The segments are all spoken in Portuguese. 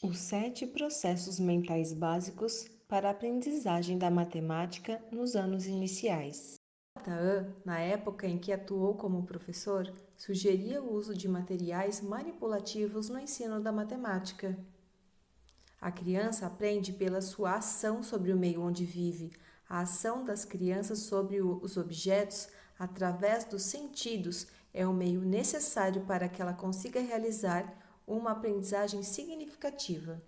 Os 7 processos mentais básicos para a aprendizagem da matemática nos anos iniciais. Taan, na época em que atuou como professor, sugeria o uso de materiais manipulativos no ensino da matemática. A criança aprende pela sua ação sobre o meio onde vive. A ação das crianças sobre os objetos, através dos sentidos, é o meio necessário para que ela consiga realizar uma aprendizagem significativa.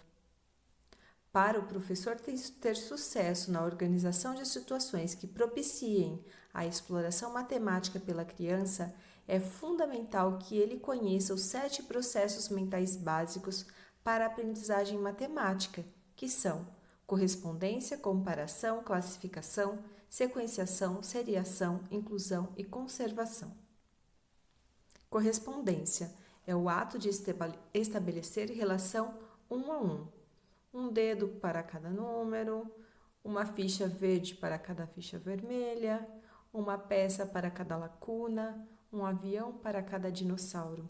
Para o professor ter sucesso na organização de situações que propiciem a exploração matemática pela criança, é fundamental que ele conheça os 7 processos mentais básicos para a aprendizagem matemática, que são correspondência, comparação, classificação, sequenciação, seriação, inclusão e conservação. Correspondência é o ato de estabelecer relação um a um dedo para cada número, uma ficha verde para cada ficha vermelha, uma peça para cada lacuna, um avião para cada dinossauro.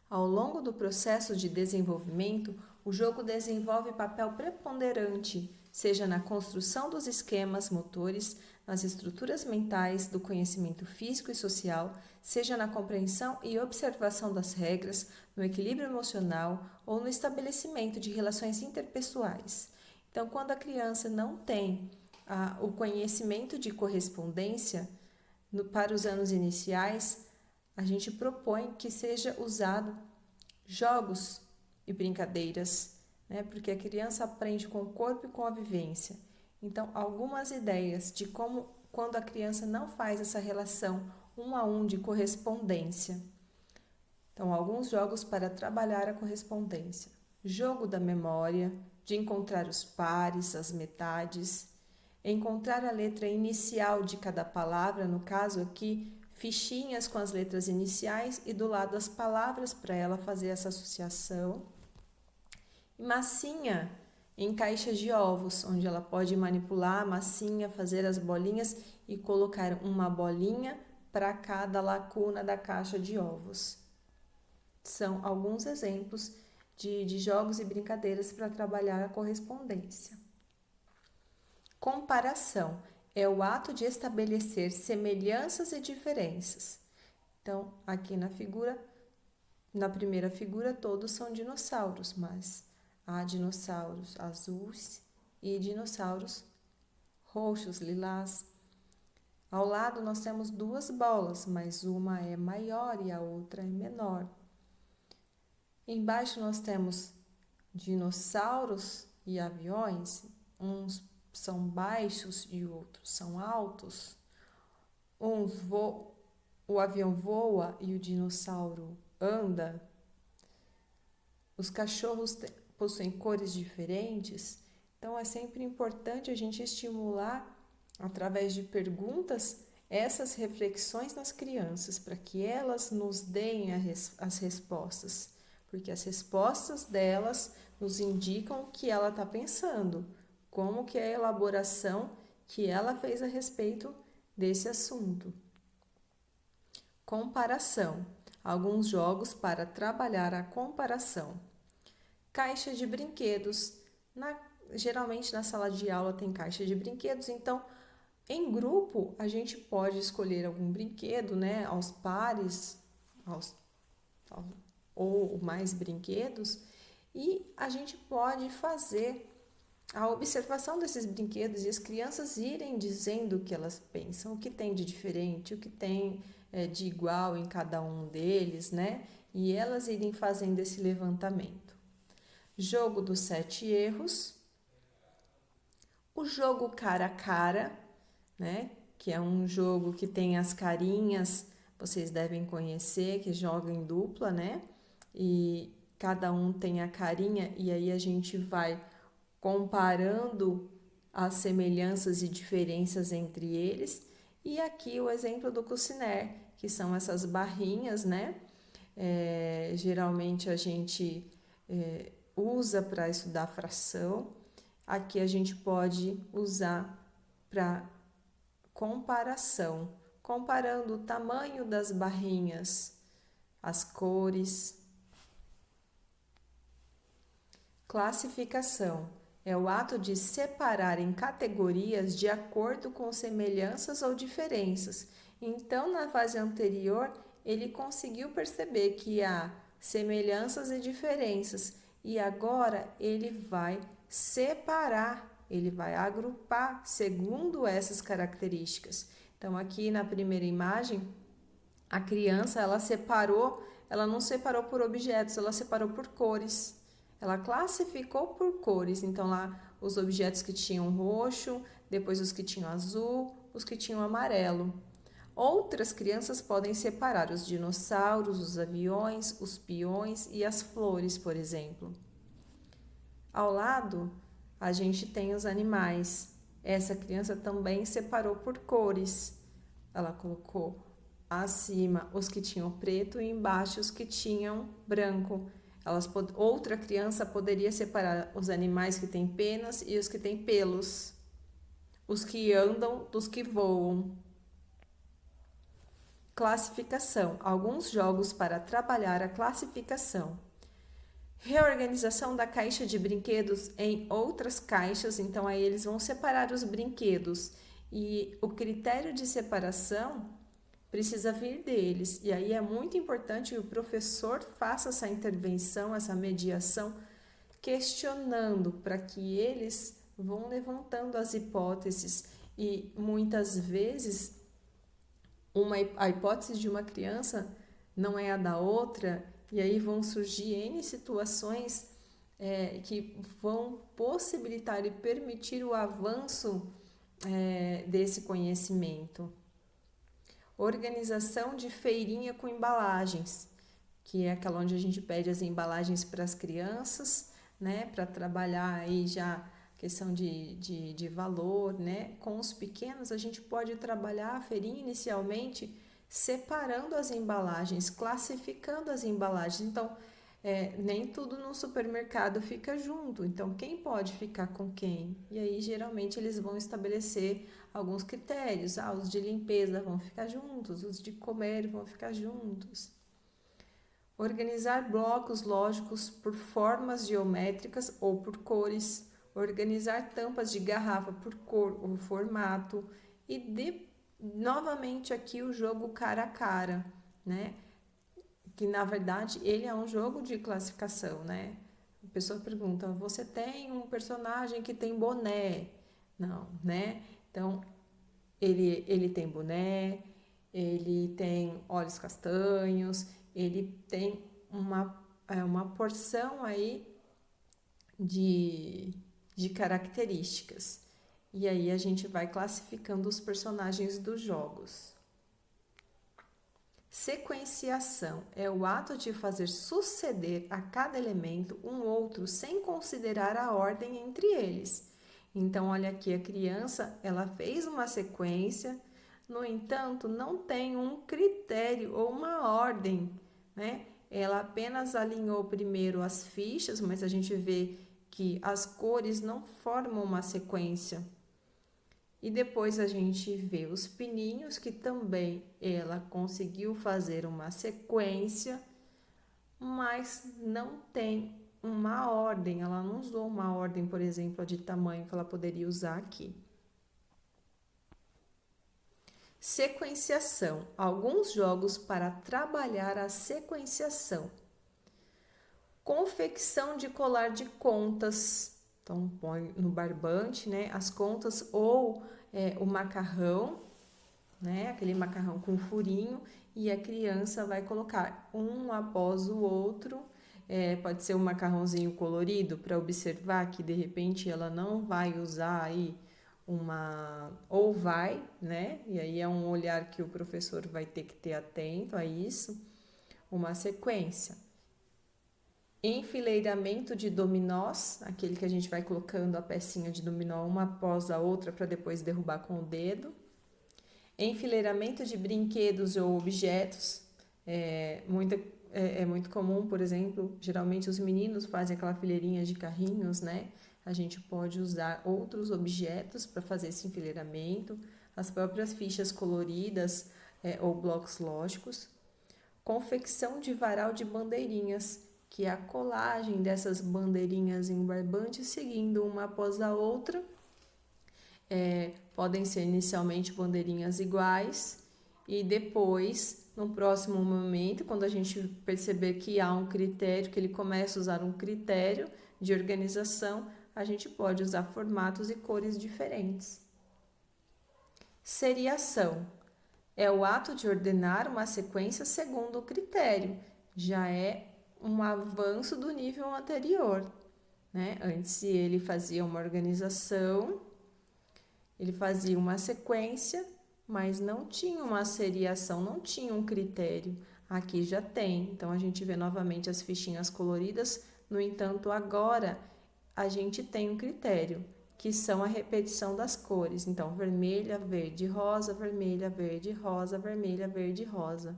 Ao longo do processo de desenvolvimento, o jogo desenvolve papel preponderante, seja na construção dos esquemas motores, nas estruturas mentais, do conhecimento físico e social, seja na compreensão e observação das regras, no equilíbrio emocional ou no estabelecimento de relações interpessoais. Então, quando a criança não tem o conhecimento de correspondência para os anos iniciais, a gente propõe que seja usado jogos e brincadeiras, né? Porque a criança aprende com o corpo e com a vivência. Então, algumas ideias de como, quando a criança não faz essa relação um a um de correspondência. Então, alguns jogos para trabalhar a correspondência. Jogo da memória, de encontrar os pares, as metades, encontrar a letra inicial de cada palavra, no caso aqui, fichinhas com as letras iniciais e do lado as palavras para ela fazer essa associação. E massinha em caixas de ovos, onde ela pode manipular a massinha, fazer as bolinhas e colocar uma bolinha para cada lacuna da caixa de ovos. São alguns exemplos de jogos e brincadeiras para trabalhar a correspondência. Comparação é o ato de estabelecer semelhanças e diferenças. Então, aqui na primeira figura, todos são dinossauros, mas há dinossauros azuis e dinossauros roxos, lilás. Ao lado nós temos 2 bolas, mas uma é maior e a outra é menor. Embaixo nós temos dinossauros e aviões, uns são baixos e outros são altos. O avião voa e o dinossauro anda. Os cachorros possuem cores diferentes. Então é sempre importante a gente estimular, através de perguntas, essas reflexões nas crianças, para que elas nos deem as respostas. Porque as respostas delas nos indicam o que ela está pensando, como que é a elaboração que ela fez a respeito desse assunto. Comparação. Alguns jogos para trabalhar a comparação. Caixa de brinquedos. Geralmente na sala de aula tem caixa de brinquedos, então em grupo a gente pode escolher algum brinquedo, né, aos pares, ou mais brinquedos, e a gente pode fazer a observação desses brinquedos e as crianças irem dizendo o que elas pensam, o que tem de diferente, o que tem de igual em cada um deles, né? E elas irem fazendo esse levantamento. Jogo dos 7 erros. O jogo cara a cara, né? Que é um jogo que tem as carinhas, vocês devem conhecer, que joga em dupla, né? E cada um tem a carinha e aí a gente vai comparando as semelhanças e diferenças entre eles. E aqui o exemplo do Cuciner, que são essas barrinhas, né? Geralmente a gente usa para estudar fração. Aqui a gente pode usar para comparação, comparando o tamanho das barrinhas, as cores. Classificação é o ato de separar em categorias de acordo com semelhanças ou diferenças. Então, na fase anterior, ele conseguiu perceber que há semelhanças e diferenças, e agora ele vai separar, ele vai agrupar segundo essas características. Então, aqui na primeira imagem, a criança, ela não separou por objetos, ela separou por cores. Ela classificou por cores, então lá os objetos que tinham roxo, depois os que tinham azul, os que tinham amarelo. Outras crianças podem separar os dinossauros, os aviões, os peões e as flores, por exemplo. Ao lado, a gente tem os animais. Essa criança também separou por cores. Ela colocou acima os que tinham preto e embaixo os que tinham branco. Outra criança poderia separar os animais que têm penas e os que têm pelos, os que andam dos que voam. Classificação. Alguns jogos para trabalhar a classificação. Reorganização da caixa de brinquedos em outras caixas, então aí eles vão separar os brinquedos e o critério de separação precisa vir deles. E aí é muito importante que o professor faça essa intervenção, essa mediação, questionando para que eles vão levantando as hipóteses. E muitas vezes a hipótese de uma criança não é a da outra, e aí vão surgir N situações que vão possibilitar e permitir o avanço desse conhecimento. Organização de feirinha com embalagens, que é aquela onde a gente pede as embalagens para as crianças, né, para trabalhar aí já questão de valor, né? Com os pequenos a gente pode trabalhar a feirinha inicialmente separando as embalagens, classificando as embalagens. Então, nem tudo no supermercado fica junto. Então, quem pode ficar com quem? E aí, geralmente, eles vão estabelecer alguns critérios. Os de limpeza vão ficar juntos, os de comer vão ficar juntos. Organizar blocos lógicos por formas geométricas ou por cores. Organizar tampas de garrafa por cor ou formato. E novamente aqui o jogo cara a cara, né? Que na verdade ele é um jogo de classificação, né? A pessoa pergunta: você tem um personagem que tem boné? Não, né? Então ele tem boné, ele tem olhos castanhos, ele tem uma porção aí de características. E aí a gente vai classificando os personagens dos jogos. Sequenciação é o ato de fazer suceder a cada elemento um outro sem considerar a ordem entre eles. Então, olha aqui, a criança, ela fez uma sequência, no entanto, não tem um critério ou uma ordem, né? Ela apenas alinhou primeiro as fichas, mas a gente vê que as cores não formam uma sequência. E depois a gente vê os pininhos, que também ela conseguiu fazer uma sequência, mas não tem uma ordem. Ela não usou uma ordem, por exemplo, de tamanho que ela poderia usar aqui. Sequenciação. Alguns jogos para trabalhar a sequenciação. Confecção de colar de contas. Então, põe no barbante, né, as contas ou o macarrão, né, aquele macarrão com furinho, e a criança vai colocar um após o outro. Pode ser um macarrãozinho colorido para observar que de repente ela não vai usar aí ou vai, né? E aí é um olhar que o professor vai ter que ter atento a isso. Uma sequência. Enfileiramento de dominós, aquele que a gente vai colocando a pecinha de dominó uma após a outra para depois derrubar com o dedo. Enfileiramento de brinquedos ou objetos, é muito comum, por exemplo, geralmente os meninos fazem aquela fileirinha de carrinhos, né? A gente pode usar outros objetos para fazer esse enfileiramento, as próprias fichas coloridas ou blocos lógicos. Confecção de varal de bandeirinhas, que é a colagem dessas bandeirinhas em barbante, seguindo uma após a outra. Podem ser inicialmente bandeirinhas iguais e depois, no próximo momento, quando a gente perceber que há um critério, que ele começa a usar um critério de organização, a gente pode usar formatos e cores diferentes. Seriação é o ato de ordenar uma sequência segundo o critério. Já é um avanço do nível anterior, né? Antes ele fazia uma organização, ele fazia uma sequência, mas não tinha uma seriação, não tinha um critério. Aqui já tem. Então a gente vê novamente as fichinhas coloridas. No entanto, agora a gente tem um critério, que são a repetição das cores. Então, vermelha, verde, rosa, vermelha, verde, rosa, vermelha, verde, rosa.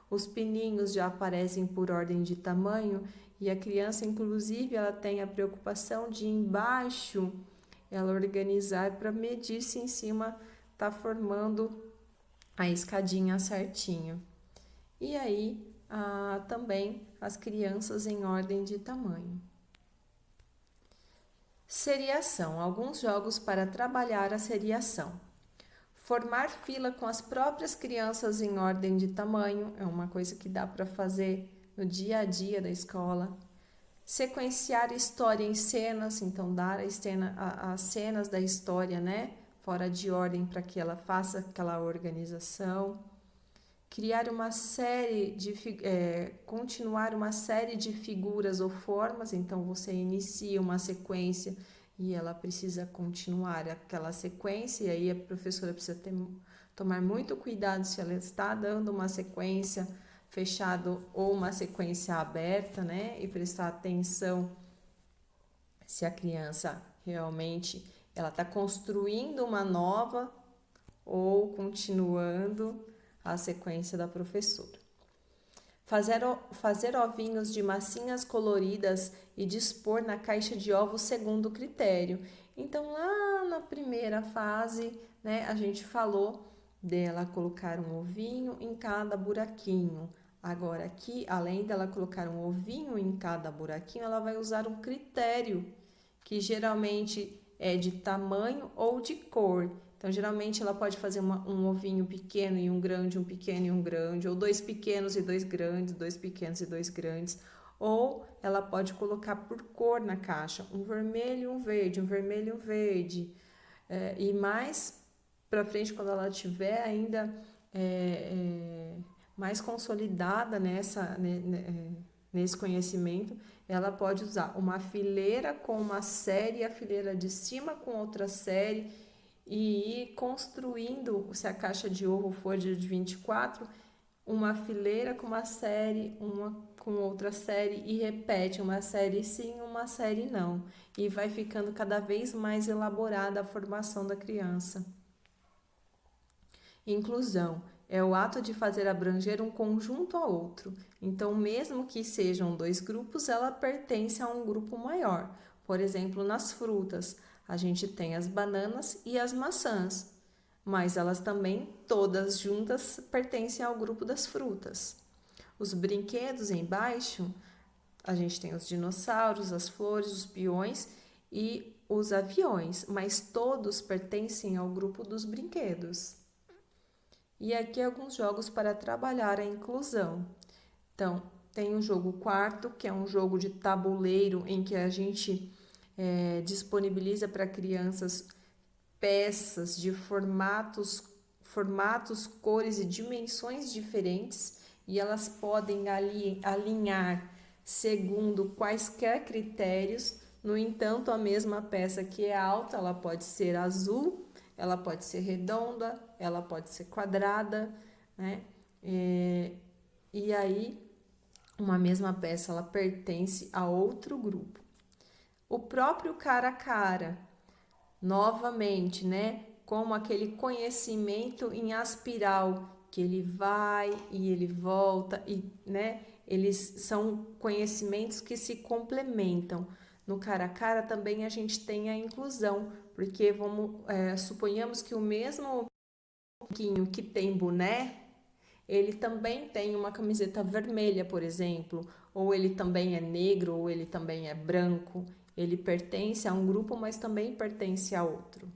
Os pininhos já aparecem por ordem de tamanho e a criança, inclusive, ela tem a preocupação de embaixo ela organizar para medir se em cima está formando a escadinha certinho. E aí, também as crianças em ordem de tamanho. Seriação. Alguns jogos para trabalhar a seriação. Formar fila com as próprias crianças em ordem de tamanho é uma coisa que dá para fazer no dia a dia da escola. Sequenciar história em cenas, então dar as cenas da história, né, fora de ordem para que ela faça aquela organização. Criar uma série de continuar uma série de figuras ou formas, então você inicia uma sequência e ela precisa continuar aquela sequência, e aí a professora precisa tomar muito cuidado se ela está dando uma sequência fechada ou uma sequência aberta, né? E prestar atenção se a criança realmente ela está construindo uma nova ou continuando a sequência da professora. Fazer ovinhos de massinhas coloridas e dispor na caixa de ovos segundo o critério. Então, lá na primeira fase, né, a gente falou dela colocar um ovinho em cada buraquinho. Agora aqui, além dela colocar um ovinho em cada buraquinho, ela vai usar um critério, que geralmente é de tamanho ou de cor. Então, geralmente, ela pode fazer um ovinho pequeno e um grande, um pequeno e um grande, ou dois pequenos e dois grandes, dois pequenos e dois grandes. Ou ela pode colocar por cor na caixa, um vermelho e um verde, um vermelho e um verde. E mais para frente, quando ela tiver ainda mais consolidada nesse conhecimento, ela pode usar uma fileira com uma série, a fileira de cima com outra série, e ir construindo, se a caixa de ovo for de 24, uma fileira com uma série, uma com outra série, e repete uma série sim, uma série não. E vai ficando cada vez mais elaborada a formação da criança. Inclusão é o ato de fazer abranger um conjunto a outro. Então, mesmo que sejam dois grupos, ela pertence a um grupo maior. Por exemplo, nas frutas, a gente tem as bananas e as maçãs, mas elas também, todas juntas, pertencem ao grupo das frutas. Os brinquedos embaixo, a gente tem os dinossauros, as flores, os peões e os aviões, mas todos pertencem ao grupo dos brinquedos. E aqui alguns jogos para trabalhar a inclusão. Então, tem o jogo quarto, que é um jogo de tabuleiro em que a gente disponibiliza para crianças peças de formatos, cores e dimensões diferentes, e elas podem alinhar segundo quaisquer critérios. No entanto, a mesma peça que é alta, ela pode ser azul, ela pode ser redonda, ela pode ser quadrada, né? E aí, uma mesma peça, ela pertence a outro grupo. O próprio cara a cara, novamente, né? Como aquele conhecimento em aspiral, que ele vai e ele volta, e, né? Eles são conhecimentos que se complementam. No cara a cara também a gente tem a inclusão, porque suponhamos que o mesmo pouquinho que tem boné, ele também tem uma camiseta vermelha, por exemplo, ou ele também é negro, ou ele também é branco. Ele pertence a um grupo, mas também pertence a outro.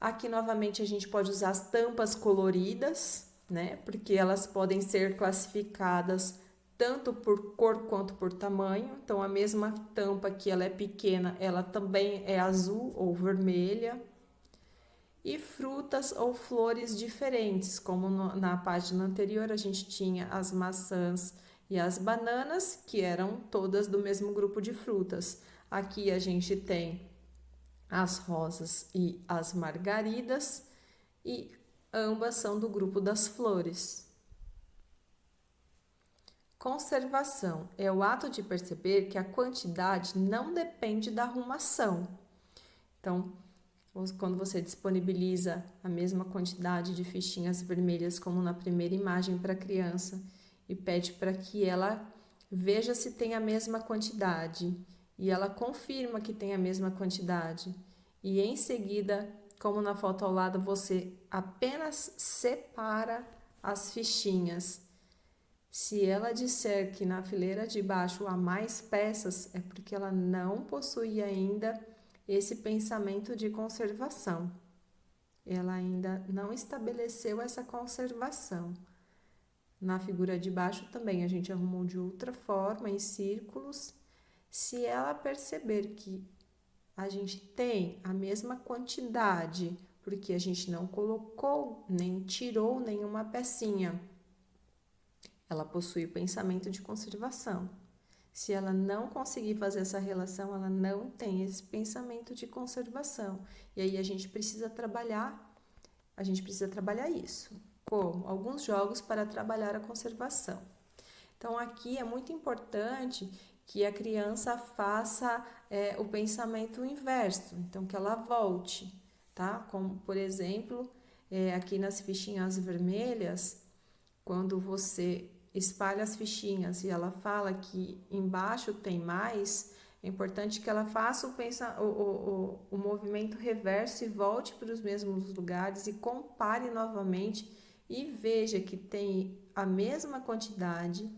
Aqui, novamente, a gente pode usar as tampas coloridas, né? Porque elas podem ser classificadas tanto por cor quanto por tamanho. Então, a mesma tampa que ela é pequena, ela também é azul ou vermelha. E frutas ou flores diferentes, como na página anterior a gente tinha as maçãs e as bananas, que eram todas do mesmo grupo de frutas. Aqui a gente tem as rosas e as margaridas, e ambas são do grupo das flores. Conservação é o ato de perceber que a quantidade não depende da arrumação. Então, quando você disponibiliza a mesma quantidade de fichinhas vermelhas como na primeira imagem para a criança e pede para que ela veja se tem a mesma quantidade e ela confirma que tem a mesma quantidade e em seguida, como na foto ao lado, você apenas separa as fichinhas. Se ela disser que na fileira de baixo há mais peças, é porque ela não possui ainda esse pensamento de conservação. Ela ainda não estabeleceu essa conservação. Na figura de baixo também a gente arrumou de outra forma, em círculos. Se ela perceber que a gente tem a mesma quantidade, porque a gente não colocou nem tirou nenhuma pecinha, ela possui o pensamento de conservação. Se ela não conseguir fazer essa relação, ela não tem esse pensamento de conservação. E aí a gente precisa trabalhar isso, como alguns jogos para trabalhar a conservação. Então aqui é muito importante que a criança faça o pensamento inverso, então que ela volte, tá? Como por exemplo, aqui nas fichinhas vermelhas, quando você espalha as fichinhas e ela fala que embaixo tem mais, é importante que ela faça o movimento reverso e volte para os mesmos lugares e compare novamente e veja que tem a mesma quantidade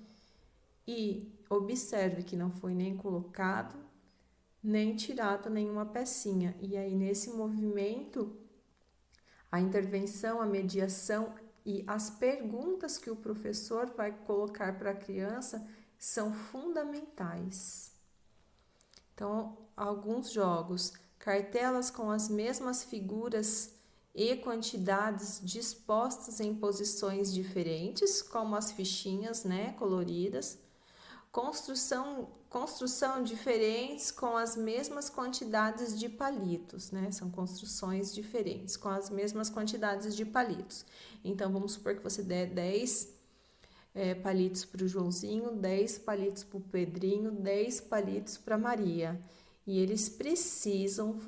e observe que não foi nem colocado, nem tirado nenhuma pecinha. E aí, nesse movimento, a intervenção, a mediação e as perguntas que o professor vai colocar para a criança são fundamentais. Então, alguns jogos, cartelas com as mesmas figuras e quantidades dispostas em posições diferentes, como as fichinhas, né, coloridas. Construção diferentes com as mesmas quantidades de palitos, né? São construções diferentes com as mesmas quantidades de palitos. Então, vamos supor que você der 10 palitos para o Joãozinho, 10 palitos para o Pedrinho, 10 palitos para a Maria. E eles precisam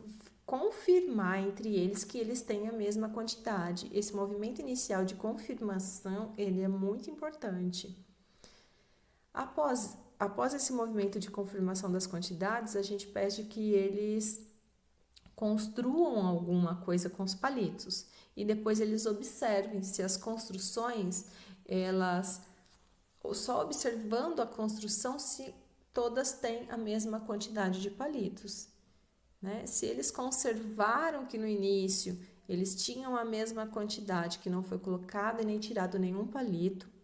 confirmar entre eles que eles têm a mesma quantidade. Esse movimento inicial de confirmação, ele é muito importante. Após esse movimento de confirmação das quantidades, a gente pede que eles construam alguma coisa com os palitos e depois eles observem se as construções, só observando a construção, se todas têm a mesma quantidade de palitos, né? Se eles conservaram que no início eles tinham a mesma quantidade, que não foi colocado e nem tirado nenhum palito,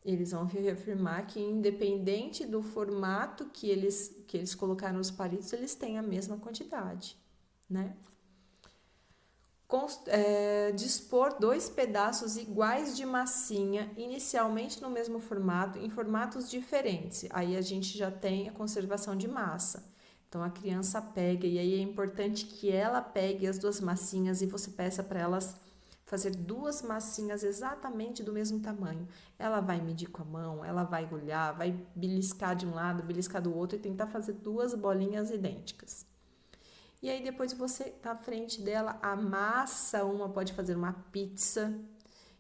eles vão reafirmar que, independente do formato que eles colocaram os palitos, eles têm a mesma quantidade, né? Dispor 2 pedaços iguais de massinha, inicialmente no mesmo formato, em formatos diferentes. Aí a gente já tem a conservação de massa. Então, a criança pega, e aí é importante que ela pegue as 2 massinhas e você peça para elas fazer 2 massinhas exatamente do mesmo tamanho. Ela vai medir com a mão, ela vai olhar, vai beliscar de um lado, beliscar do outro e tentar fazer 2 bolinhas idênticas. E aí depois você, na frente dela, amassa uma, pode fazer uma pizza,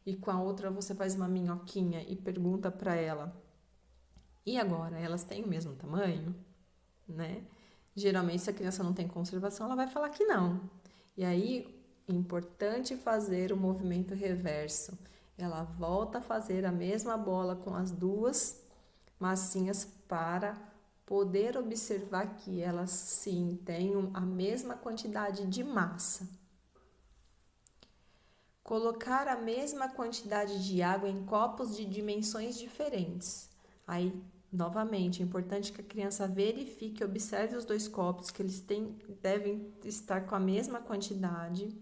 e com a outra você faz uma minhoquinha e pergunta para ela: e agora, elas têm o mesmo tamanho? Né? Geralmente, se a criança não tem conservação, ela vai falar que não. E aí, importante fazer o movimento reverso. Ela volta a fazer a mesma bola com as 2 massinhas para poder observar que elas sim têm a mesma quantidade de massa. Colocar a mesma quantidade de água em copos de dimensões diferentes. Aí, novamente, é importante que a criança verifique e observe os dois copos, que eles devem estar com a mesma quantidade.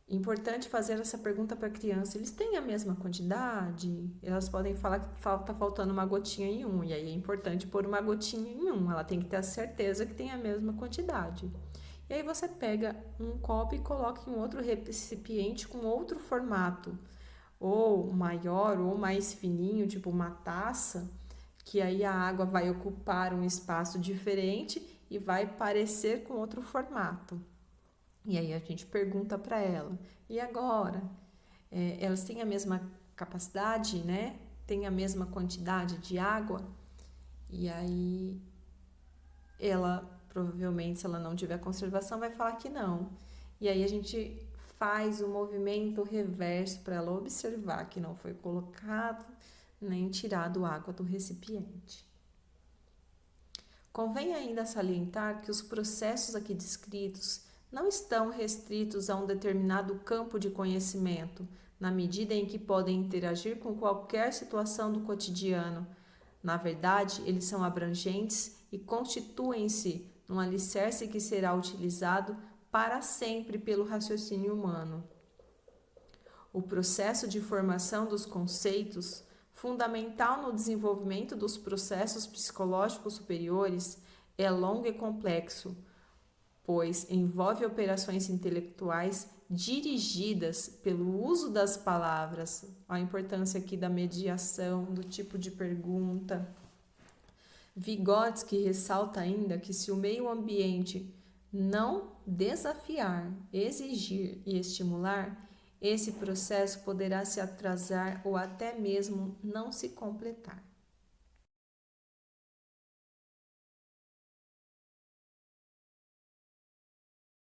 Importante fazer essa pergunta para a criança: eles têm a mesma quantidade? Elas podem falar que está faltando uma gotinha em um, e aí é importante pôr uma gotinha em um, ela tem que ter a certeza que tem a mesma quantidade. E aí você pega um copo e coloca em outro recipiente com outro formato, ou maior ou mais fininho, tipo uma taça, que aí a água vai ocupar um espaço diferente e vai parecer com outro formato. E aí a gente pergunta para ela: e agora? Elas têm a mesma capacidade, né? Têm a mesma quantidade de água? E aí ela, provavelmente, se ela não tiver conservação, vai falar que não. E aí a gente faz o movimento reverso para ela observar que não foi colocado nem tirado água do recipiente. Convém ainda salientar que os processos aqui descritos não estão restritos a um determinado campo de conhecimento, na medida em que podem interagir com qualquer situação do cotidiano. Na verdade, eles são abrangentes e constituem-se num alicerce que será utilizado para sempre pelo raciocínio humano. O processo de formação dos conceitos, fundamental no desenvolvimento dos processos psicológicos superiores, é longo e complexo, pois envolve operações intelectuais dirigidas pelo uso das palavras, a importância aqui da mediação, do tipo de pergunta. Vygotsky ressalta ainda que se o meio ambiente não desafiar, exigir e estimular, esse processo poderá se atrasar ou até mesmo não se completar.